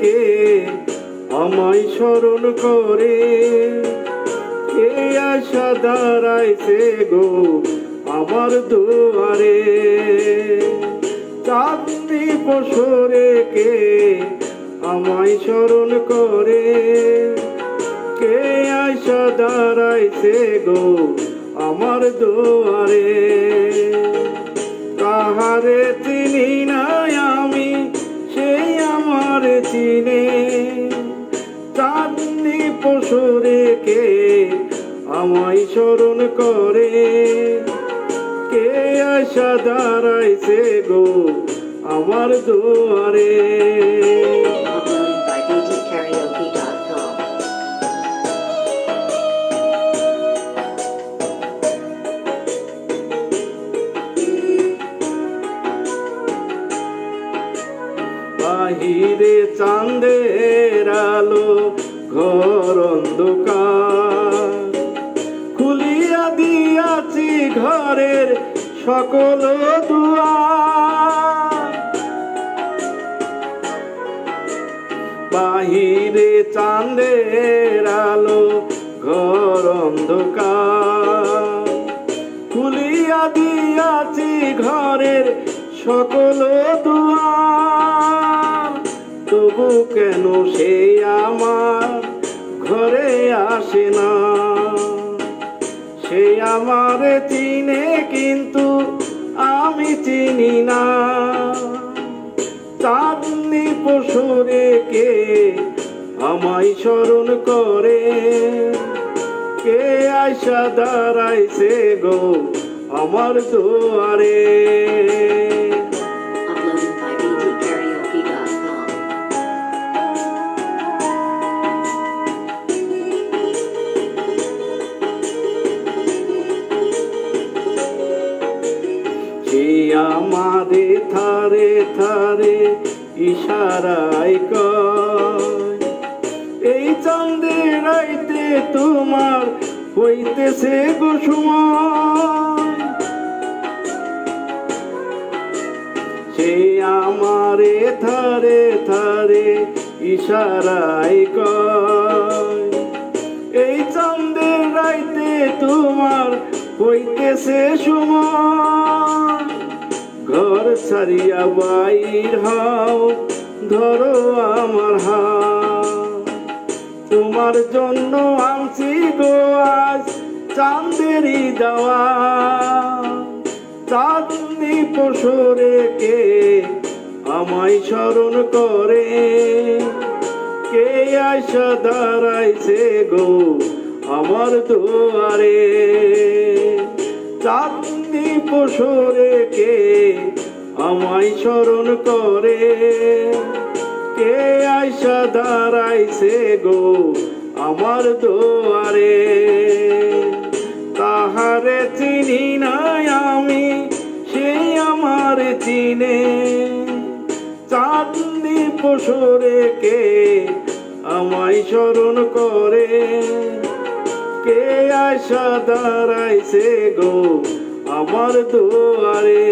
কে আমায় স্মরণ করে, কে আশা দাঁড়াইছে গো আমার দুয়ারে। চাঁদনি বছরে কে আমায় স্মরণ করে, কে আশা দাঁড়াইছে গো আমার দুয়ারে। কাহারে চিনি নাই আমি, সেই আমার চিনে। চাঁদনি বছরে কে আমায় স্মরণ করে, কে আশা দাঁড়াইছে গো আমার দুয়ারে। বাহিরে চাঁদের আলো, ঘর অন্ধকার, খুলিয়া দিয়াছি ঘরের সকল দুয়ার। বাহিরে চাঁদের আলো, ঘর অন্ধকার, খুলিয়া দিয়াছি ঘরের সকল দুয়ার। তবু কেন সে আমার ঘরে আসে না, সে আমার চিনে কিন্তু আমি চিনি না। চাঁদনি বছরে কে আমায় স্মরণ করে, কে আশা দাঁড়াইছে গো আমার দুয়ারে। সে আমারে থারে থারে ইশারায় কয়, এই চাঁদের রাইতে তোমার হইতেছে গো সময়। সে আমারে থারে থারে ইশারায় কয়, এই চাঁদের রাইতে তোমার হইতেছে সময়। ঘর ছাড়িয়া বাইর হও, ধরো আমার হাত, তোমার জন্য আনছি গো আজ চাঁদেরই দেওয়া। চাঁদনি বছরে কে আমায় স্মরণ করে, কে আশা দাঁড়াইছে গো আমার দুয়ারে। চাঁদনি বছরে কে আমায় স্মরণ করে, কে আশা দাঁড়াইছে গো আমার দুয়ারে। তাহারে চিনি নাই আমি, সেই আমার চিনে। চাঁদনি বছরে কে আমায় স্মরণ করে, কে আশা দাঁড়াইছে গো আমার দুয়ারে।